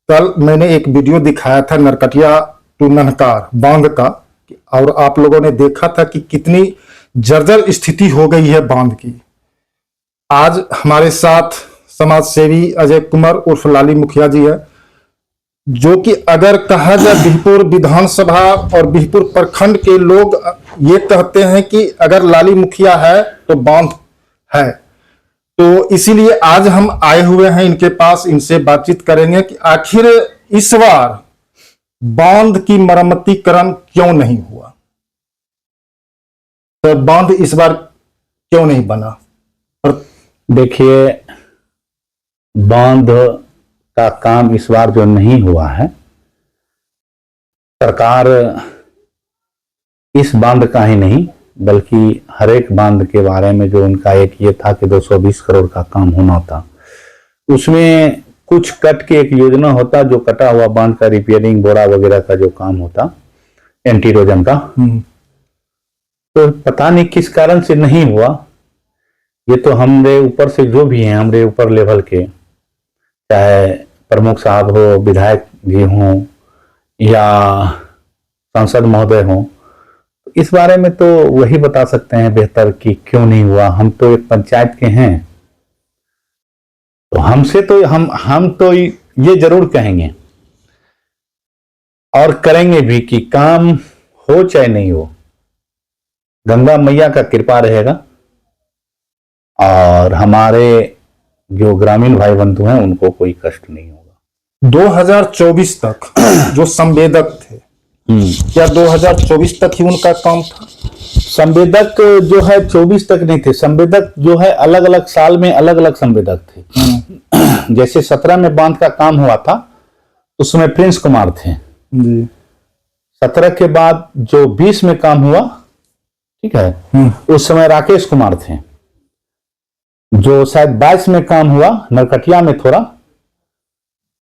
कल मैंने एक वीडियो दिखाया था नरकटिया टू ननकार बांध का, और आप लोगों ने देखा था कि कितनी जर्जर स्थिति हो गई है बांध की। आज हमारे साथ समाज सेवी अजय कुमार उर्फ लाली मुखिया जी है, जो कि अगर कहा जाए बिहपुर विधानसभा और बिहपुर प्रखंड के लोग ये कहते हैं कि अगर लाली मुखिया है तो बांध है। तो इसीलिए आज हम आए हुए हैं इनके पास, इनसे बातचीत करेंगे कि आखिर इस बार बांध की मरम्मतीकरण क्यों नहीं हुआ, तो बांध इस बार क्यों नहीं बना। देखिए, बांध का काम इस बार जो नहीं हुआ है, सरकार इस बांध का ही नहीं बल्कि हर एक बांध के बारे में जो उनका एक ये था कि 220 करोड़ का काम होना था, उसमें कुछ कट के एक योजना होता जो कटा हुआ बांध का रिपेयरिंग बोरा वगैरह का जो काम होता एंटी इरोजन का, तो पता नहीं किस कारण से नहीं हुआ। ये तो हमरे ऊपर से जो भी हैं, हमरे ऊपर लेवल के, चाहे प्रमुख साहब हो, विधायक जी हों या सांसद महोदय हों, इस बारे में तो वही बता सकते हैं बेहतर कि क्यों नहीं हुआ। हम तो एक पंचायत के हैं, तो हमसे तो हम तो ये जरूर कहेंगे और करेंगे भी कि काम हो चाहे नहीं हो, गंगा मैया का कृपा रहेगा और हमारे जो ग्रामीण भाई बंधु हैं उनको कोई कष्ट नहीं होगा। 2024 तक जो संवेदक थे, क्या 2024 तक ही उनका काम था? संवेदक जो है 24 तक नहीं थे, संवेदक जो है अलग अलग साल में अलग अलग संवेदक थे। जैसे 17 में बांध का काम हुआ था उसमें प्रिंस कुमार थे जी। 17 के बाद जो 20 में काम हुआ, ठीक है, उस समय राकेश कुमार थे। जो शायद 22 में काम हुआ नरकटिया में थोड़ा,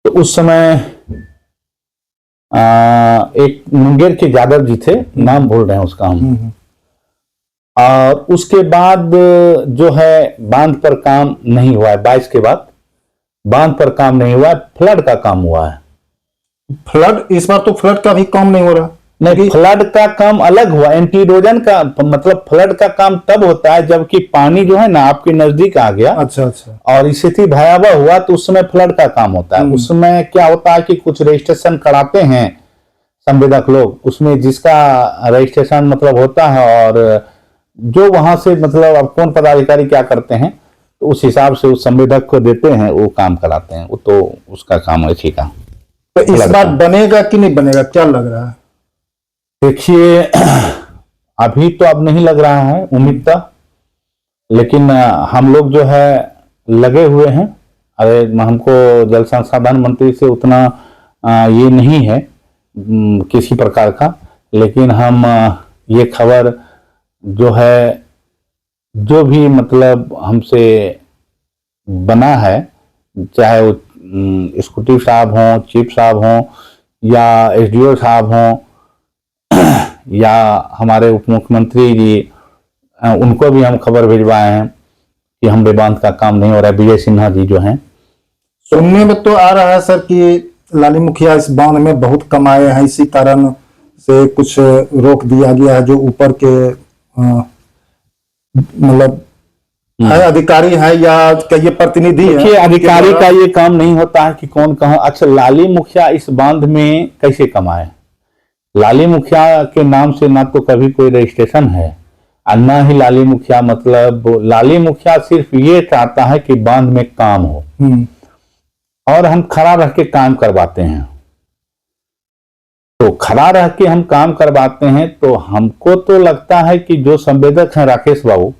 तो उस समय एक मुंगेर के यादव जी थे, नाम भूल रहे हैं उसका हम। और उसके बाद जो है बांध पर काम नहीं हुआ है, 22 के बाद बांध पर काम नहीं हुआ है, फ्लड का काम हुआ है। फ्लड इस बार तो फ्लड का भी काम नहीं हो रहा। नहीं, फ्लड का काम अलग हुआ, एंटी इरोजन का मतलब फ्लड का काम तब होता है जबकि पानी जो है ना आपके नजदीक आ गया, अच्छा अच्छा, और स्थिति भयावह हुआ, तो उस समय फ्लड का काम होता है। उसमें क्या होता है कि कुछ रजिस्ट्रेशन कराते हैं संवेदक लोग, उसमें जिसका रजिस्ट्रेशन मतलब होता है और जो वहां से मतलब अब कौन पदाधिकारी क्या करते हैं तो उस हिसाब से उस संवेदक को देते हैं, वो काम कराते हैं, वो तो उसका काम है। ठीक है, तो इस बार बनेगा कि नहीं बनेगा, क्या लग रहा है? देखिए, अभी तो अब नहीं लग रहा है उम्मीद था, लेकिन हम लोग जो है लगे हुए हैं। अरे हमको जल संसाधन मंत्री से उतना ये नहीं है किसी प्रकार का, लेकिन हम ये खबर जो है जो भी मतलब हमसे बना है, चाहे वो एक्जीक्यूटिव साहब हों, चीफ साहब हों या एसडीओ साहब हों या हमारे उप मुख्यमंत्री जी, उनको भी हम खबर भिजवाए हैं कि हम बांध का काम नहीं हो रहा है। विजय सिन्हा जी जो हैं, सुनने में तो आ रहा है सर कि लाली मुखिया इस बांध में बहुत कमाए हैं, इसी कारण से कुछ रोक दिया गया है। जो ऊपर के मतलब है अधिकारी है या कहिए प्रतिनिधि है, अधिकारी का ये काम नहीं होता है कि कौन कहाँ। अच्छा, लाली मुखिया इस बांध में कैसे कमाए? लाली मुखिया के नाम से ना तो कभी कोई रजिस्ट्रेशन है और ना ही लाली मुखिया, मतलब लाली मुखिया सिर्फ ये चाहता है कि बांध में काम हो और हम खड़ा रह के काम करवाते हैं। तो खड़ा रह के हम काम करवाते हैं, तो हमको तो लगता है कि जो संवेदक हैं राकेश बाबू,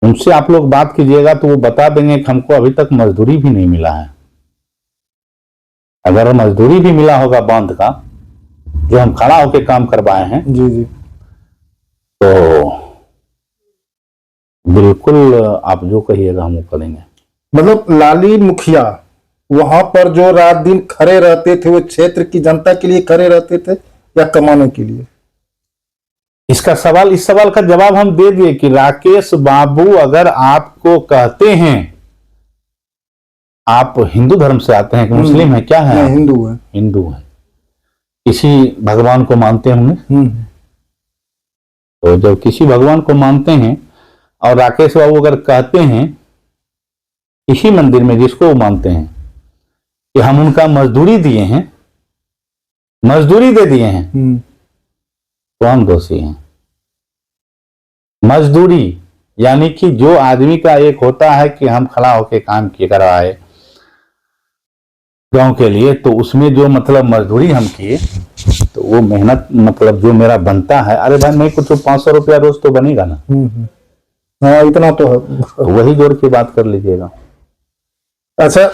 उनसे आप लोग बात कीजिएगा तो वो बता देंगे कि हमको अभी तक मजदूरी भी नहीं मिला है। अगर मजदूरी भी मिला होगा बांध का जो हम खड़ा होके काम करवाए हैं जी जी, तो बिल्कुल आप जो कहिएगा हम वो करेंगे। मतलब लाली मुखिया वहां पर जो रात दिन खड़े रहते थे, वो क्षेत्र की जनता के लिए खड़े रहते थे या कमाने के लिए? इस सवाल का जवाब हम दे दिए कि राकेश बाबू अगर आपको कहते हैं आप हिंदू धर्म से आते हैं कि मुस्लिम है, क्या है? मैं हिंदू है। हिंदू है। किसी भगवान को मानते होंगे। तो जब किसी भगवान को मानते हैं और राकेश बाबू अगर कहते हैं इसी मंदिर में जिसको वो मानते हैं कि हम उनका मजदूरी दिए हैं, मजदूरी दे दिए हैं, तो हम दोषी हैं। मजदूरी यानी कि जो आदमी का एक होता है कि हम खड़ा होके काम किए करवाए गांव के लिए, तो उसमें जो मतलब मजदूरी हम किए, तो वो मेहनत मतलब जो मेरा बनता है, अरे भाई नहीं कुछ 500 रुपया रोज तो बनेगा ना। हाँ इतना तो है। तो वही जोड़ के बात कर लीजिएगा। अच्छा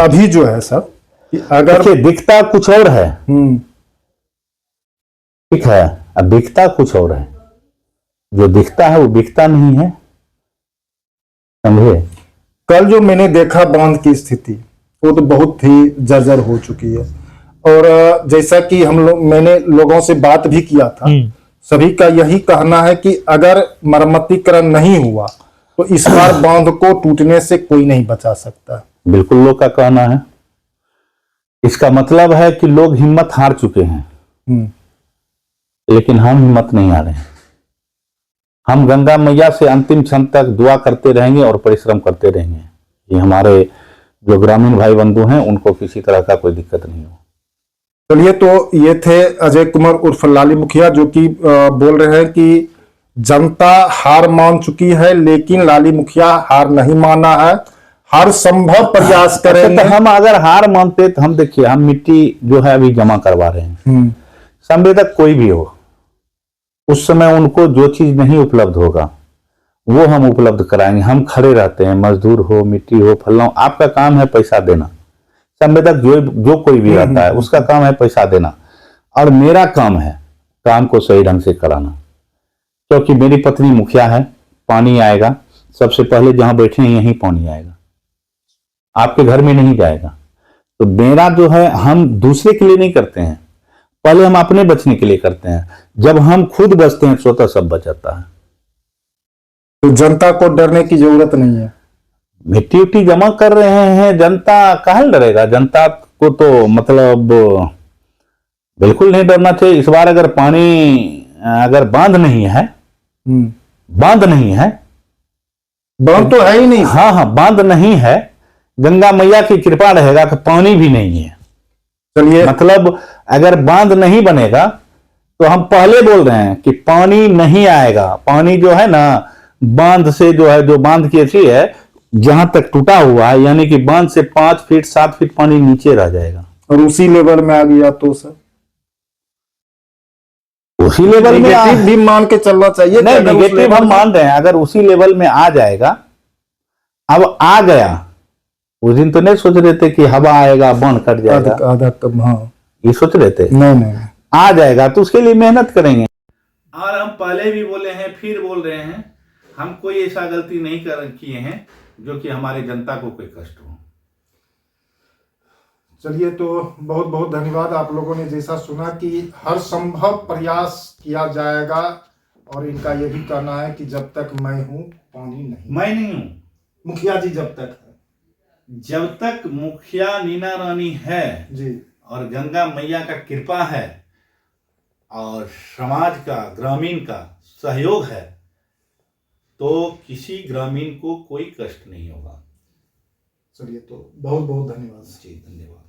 अभी जो है सर कि अगर देखिए दिखता कुछ और है, ठीक है, अब दिखता कुछ और है, जो दिखता है वो बिकता नहीं है, समझे? कल जो मैंने देखा बांध की स्थिति वो तो बहुत ही जर्जर हो चुकी है। और जैसा कि मैंने लोगों से बात भी किया था, सभी का यही कहना है कि अगर मरम्मतीकरण नहीं हुआ तो इस बार बांध को टूटने से कोई नहीं बचा सकता। बिल्कुल लोग का कहना है। इसका मतलब है कि लोग हिम्मत हार चुके हैं, लेकिन हम हिम्मत नहीं हारे हैं। हम गंगा मैया से अंतिम क्षण तक दुआ करते रहेंगे और परिश्रम करते रहेंगे कि हमारे जो ग्रामीण भाई बंधु हैं उनको किसी तरह का कोई दिक्कत नहीं हो। चलिए, तो ये थे अजय कुमार उर्फ लाली मुखिया जो कि बोल रहे हैं कि जनता हार मान चुकी है, लेकिन लाली मुखिया हार नहीं माना है, हर संभव प्रयास करेंगे। तो हम अगर हार मानते तो हम देखिए हम मिट्टी जो है अभी जमा करवा रहे हैं। संवेदक कोई भी हो, उस समय उनको जो चीज नहीं उपलब्ध होगा वो हम उपलब्ध कराएंगे। हम खड़े रहते हैं, मजदूर हो, मिट्टी हो, फलना, आपका काम है पैसा देना। संवेदक जो कोई भी रहता है उसका काम है पैसा देना, और मेरा काम है काम को सही ढंग से कराना। क्योंकि मेरी पत्नी मुखिया है, पानी आएगा सबसे पहले जहां बैठे हैं यहीं पानी आएगा, आपके घर में नहीं जाएगा। तो मेरा जो है, हम दूसरे के लिए नहीं करते हैं, पहले हम अपने बचने के लिए करते हैं। जब हम खुद बचते हैं स्वतः सब बच जाता है। तो जनता को डरने की जरूरत नहीं है। मिट्टी उट्टी जमा कर रहे हैं, जनता काहे डरेगा? जनता को तो मतलब बिल्कुल नहीं डरना चाहिए। इस बार अगर पानी अगर बांध नहीं है, बांध नहीं है, बांध तो है ही नहीं। हाँ हाँ बांध नहीं है, गंगा मैया की कृपा रहेगा कि पानी भी नहीं है। चलिए, मतलब अगर बांध नहीं बनेगा तो हम पहले बोल रहे हैं कि पानी नहीं आएगा। पानी जो है ना, बांध से जो है, जो बांध की अच्छी है जहां तक टूटा हुआ है, यानी कि बांध से 5 फीट 7 फीट पानी नीचे रह जाएगा। और उसी लेवल में आ गया तो सर उसी लेवल में भी मान के चलना चाहिए। नहीं, निगेटिव हम मान रहे हैं, अगर उसी लेवल में आ जाएगा। अब आ गया, उस दिन तो नहीं सोच रहे थे कि हवा आएगा बांध कट जाएगा, आधा कम, हाँ ये सोच रहे थे। नहीं, आ जाएगा तो उसके लिए मेहनत करेंगे। और हम पहले भी बोले हैं, फिर बोल रहे हैं, हम कोई ऐसा गलती नहीं किए हैं जो कि हमारी जनता को कोई कष्ट हो। चलिए, तो बहुत बहुत धन्यवाद। आप लोगों ने जैसा सुना कि हर संभव प्रयास किया जाएगा, और इनका यह भी कहना है कि जब तक मैं हूं पानी नहीं। मैं नहीं हूं, मुखिया जी जब तक है, जब तक मुखिया नीना रानी है जी, और गंगा मैया का कृपा है और समाज का, ग्रामीण का सहयोग है, तो किसी ग्रामीण को कोई कष्ट नहीं होगा। चलिए, तो बहुत बहुत धन्यवाद। जी धन्यवाद।